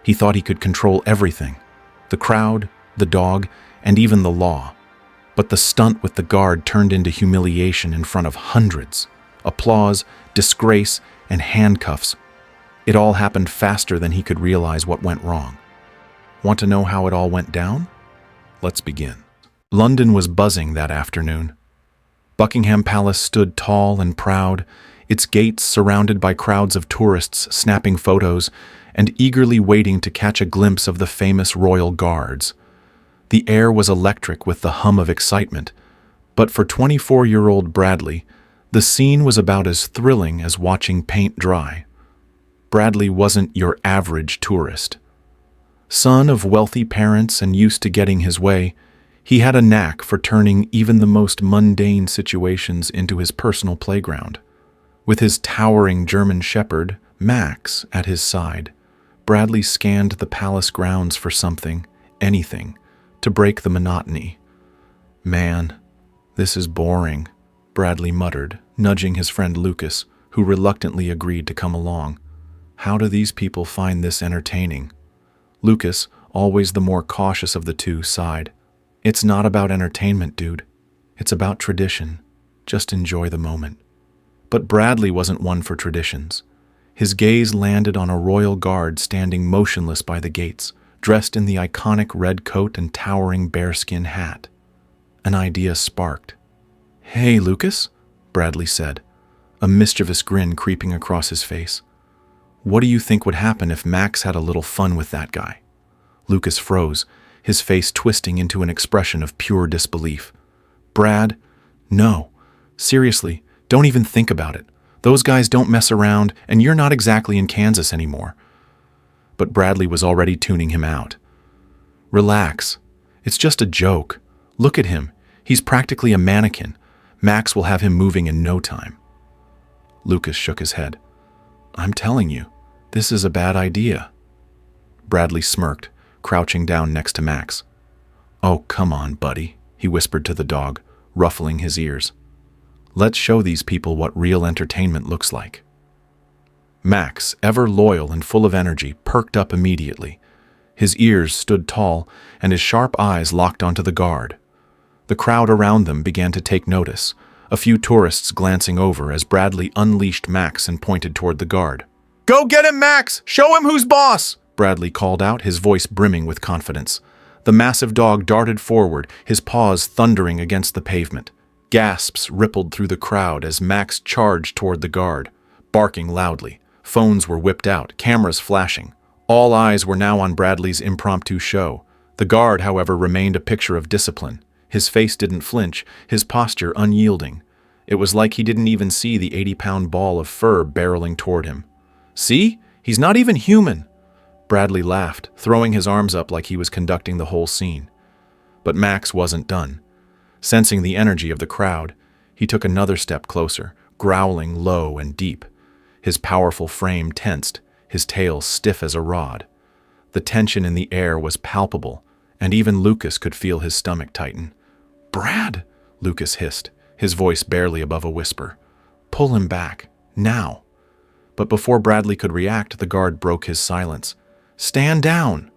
He thought he could control everything: the crowd, the dog, and even the law. But the stunt with the guard turned into humiliation in front of hundreds. Applause, disgrace, and handcuffs. It all happened faster than he could realize what went wrong. Want to know how it all went down? Let's begin. London was buzzing that afternoon. Buckingham Palace stood tall and proud, its gates surrounded by crowds of tourists snapping photos and eagerly waiting to catch a glimpse of the famous royal guards. The air was electric with the hum of excitement, but for 24-year-old Bradley, the scene was about as thrilling as watching paint dry. Bradley wasn't your average tourist. Son of wealthy parents and used to getting his way, he had a knack for turning even the most mundane situations into his personal playground. With his towering German shepherd, Max, at his side, Bradley scanned the palace grounds for something, anything, to break the monotony. "Man, this is boring," Bradley muttered, nudging his friend Lucas, who reluctantly agreed to come along. "How do these people find this entertaining?" Lucas, always the more cautious of the two, sighed. "It's not about entertainment, dude. It's about tradition. Just enjoy the moment." But Bradley wasn't one for traditions. His gaze landed on a royal guard standing motionless by the gates, dressed in the iconic red coat and towering bearskin hat. An idea sparked. "Hey, Lucas," Bradley said, a mischievous grin creeping across his face. "What do you think would happen if Max had a little fun with that guy?" Lucas froze, his face twisting into an expression of pure disbelief. "Brad, no. Seriously, don't even think about it. Those guys don't mess around, and you're not exactly in Kansas anymore." But Bradley was already tuning him out. "Relax. It's just a joke. Look at him. He's practically a mannequin. Max will have him moving in no time." Lucas shook his head. "I'm telling you, this is a bad idea." Bradley smirked, crouching down next to Max. "Oh, come on, buddy," he whispered to the dog, ruffling his ears. "Let's show these people what real entertainment looks like." Max, ever loyal and full of energy, perked up immediately. His ears stood tall, and his sharp eyes locked onto the guard. The crowd around them began to take notice, a few tourists glancing over as Bradley unleashed Max and pointed toward the guard. "Go get him, Max! Show him who's boss!" Bradley called out, his voice brimming with confidence. The massive dog darted forward, his paws thundering against the pavement. Gasps rippled through the crowd as Max charged toward the guard, barking loudly. Phones were whipped out, cameras flashing. All eyes were now on Bradley's impromptu show. The guard, however, remained a picture of discipline. His face didn't flinch, his posture unyielding. It was like he didn't even see the 80-pound ball of fur barreling toward him. "See? He's not even human!" Bradley laughed, throwing his arms up like he was conducting the whole scene. But Max wasn't done. Sensing the energy of the crowd, he took another step closer, growling low and deep. His powerful frame tensed, his tail stiff as a rod. The tension in the air was palpable, and even Lucas could feel his stomach tighten. "Brad!" Lucas hissed, his voice barely above a whisper. "Pull him back, now!" But before Bradley could react, the guard broke his silence. "Stand down!"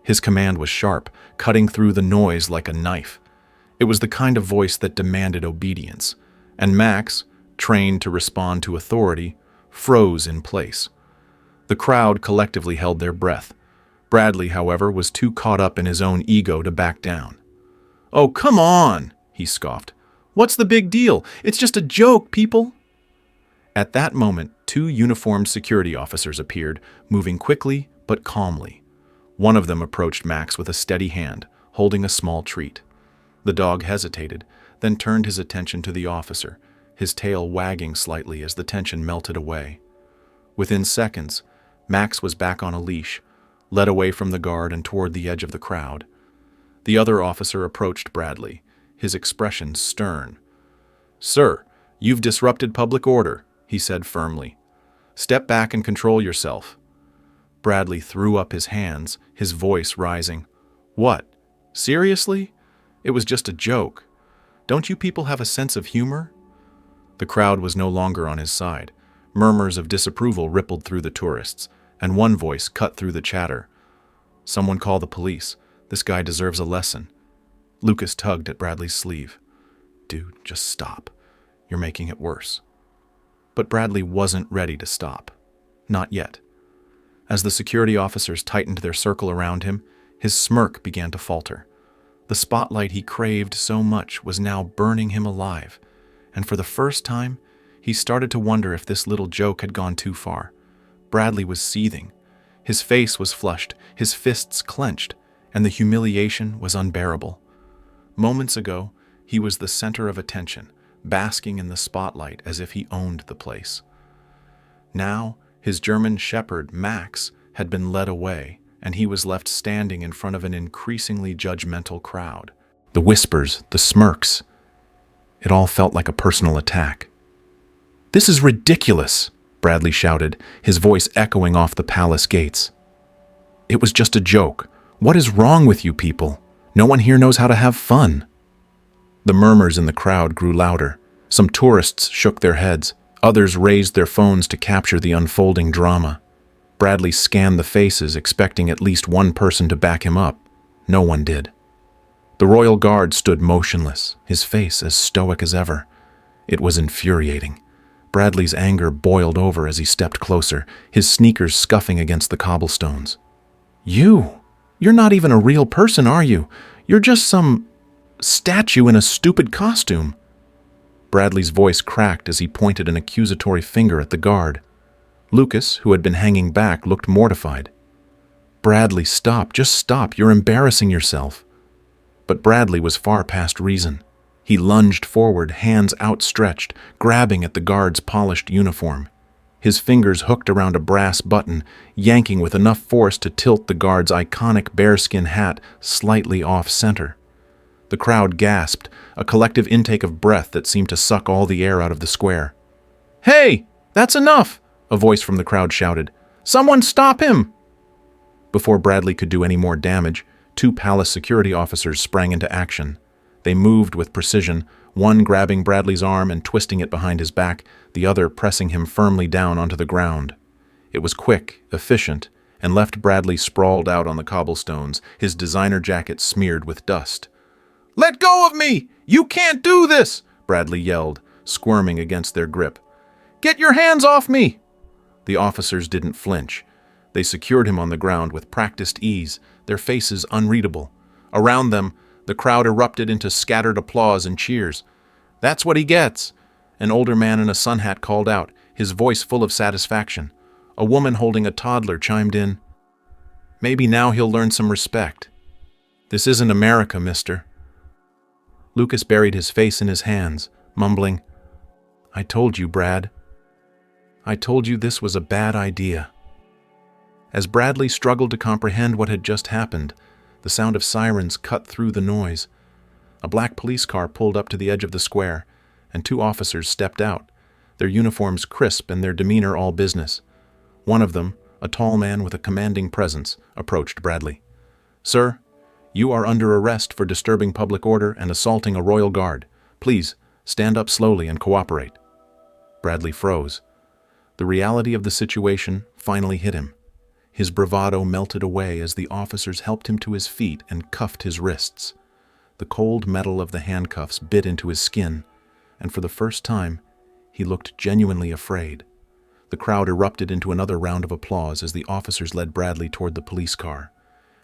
His command was sharp, cutting through the noise like a knife. It was the kind of voice that demanded obedience, and Max, trained to respond to authority, froze in place. The crowd collectively held their breath. Bradley, however, was too caught up in his own ego to back down. "Oh, come on," he scoffed. "What's the big deal? It's just a joke, people." At that moment, two uniformed security officers appeared, moving quickly but calmly. One of them approached Max with a steady hand, holding a small treat. The dog hesitated, then turned his attention to the officer, his tail wagging slightly as the tension melted away. Within seconds, Max was back on a leash, led away from the guard and toward the edge of the crowd. The other officer approached Bradley, his expression stern. "Sir, you've disrupted public order," he said firmly. "Step back and control yourself." Bradley threw up his hands, his voice rising. "What? Seriously? It was just a joke. Don't you people have a sense of humor?" The crowd was no longer on his side. Murmurs of disapproval rippled through the tourists, and one voice cut through the chatter. Someone call the police. This guy deserves a lesson. Lucas tugged at Bradley's sleeve. Dude, just stop. You're making it worse. But Bradley wasn't ready to stop. Not yet. As the security officers tightened their circle around him, his smirk began to falter. The spotlight he craved so much was now burning him alive, and for the first time, he started to wonder if this little joke had gone too far. Bradley was seething. His face was flushed, his fists clenched, and the humiliation was unbearable. Moments ago, he was the center of attention, basking in the spotlight as if he owned the place. Now, his German shepherd, Max, had been led away, and he was left standing in front of an increasingly judgmental crowd. The whispers, the smirks, it all felt like a personal attack. "This is ridiculous," Bradley shouted, his voice echoing off the palace gates. "It was just a joke. What is wrong with you people? No one here knows how to have fun." The murmurs in the crowd grew louder. Some tourists shook their heads. Others raised their phones to capture the unfolding drama. Bradley scanned the faces, expecting at least one person to back him up. No one did. The royal guard stood motionless, his face as stoic as ever. It was infuriating. Bradley's anger boiled over as he stepped closer, his sneakers scuffing against the cobblestones. You're not even a real person, are you? You're just some statue in a stupid costume." Bradley's voice cracked as he pointed an accusatory finger at the guard. Lucas, who had been hanging back, looked mortified. "Bradley, stop. Just stop. You're embarrassing yourself." But Bradley was far past reason. He lunged forward, hands outstretched, grabbing at the guard's polished uniform. His fingers hooked around a brass button, yanking with enough force to tilt the guard's iconic bearskin hat slightly off-center. The crowd gasped, a collective intake of breath that seemed to suck all the air out of the square. "Hey, that's enough!" a voice from the crowd shouted. "Someone stop him!" Before Bradley could do any more damage, 2 palace security officers sprang into action. They moved with precision, one grabbing Bradley's arm and twisting it behind his back, the other pressing him firmly down onto the ground. It was quick, efficient, and left Bradley sprawled out on the cobblestones, his designer jacket smeared with dust. "Let go of me! You can't do this!" Bradley yelled, squirming against their grip. "Get your hands off me!" The officers didn't flinch. They secured him on the ground with practiced ease, their faces unreadable. Around them, the crowd erupted into scattered applause and cheers. "That's what he gets!" An older man in a sun hat called out, his voice full of satisfaction. A woman holding a toddler chimed in. "Maybe now he'll learn some respect." "This isn't America, mister." Lucas buried his face in his hands, mumbling, "I told you, Brad. I told you this was a bad idea." As Bradley struggled to comprehend what had just happened, the sound of sirens cut through the noise. A black police car pulled up to the edge of the square, and 2 officers stepped out, their uniforms crisp and their demeanor all business. One of them, a tall man with a commanding presence, approached Bradley. "Sir, you are under arrest for disturbing public order and assaulting a royal guard. Please, stand up slowly and cooperate." Bradley froze. The reality of the situation finally hit him. His bravado melted away as the officers helped him to his feet and cuffed his wrists. The cold metal of the handcuffs bit into his skin, and for the first time, he looked genuinely afraid. The crowd erupted into another round of applause as the officers led Bradley toward the police car.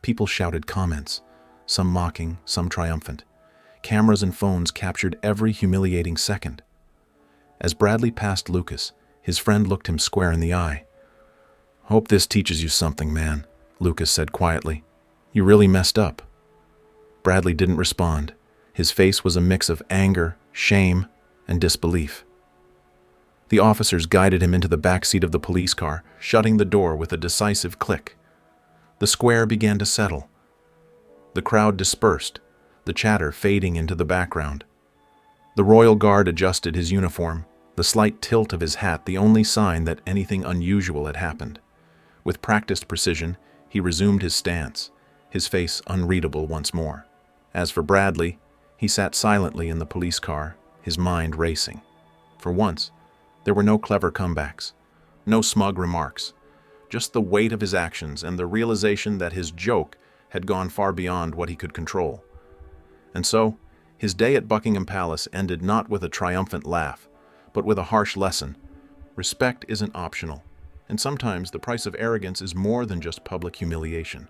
People shouted comments, some mocking, some triumphant. Cameras and phones captured every humiliating second. As Bradley passed Lucas, his friend looked him square in the eye. "Hope this teaches you something, man," Lucas said quietly. "You really messed up." Bradley didn't respond. His face was a mix of anger, shame, and disbelief. The officers guided him into the back seat of the police car, shutting the door with a decisive click. The square began to settle. The crowd dispersed, the chatter fading into the background. The royal guard adjusted his uniform, the slight tilt of his hat the only sign that anything unusual had happened. With practiced precision, he resumed his stance, his face unreadable once more. As for Bradley, he sat silently in the police car, his mind racing. For once, there were no clever comebacks, no smug remarks, just the weight of his actions and the realization that his joke had gone far beyond what he could control. And so, his day at Buckingham Palace ended not with a triumphant laugh, but with a harsh lesson. Respect isn't optional, and sometimes the price of arrogance is more than just public humiliation.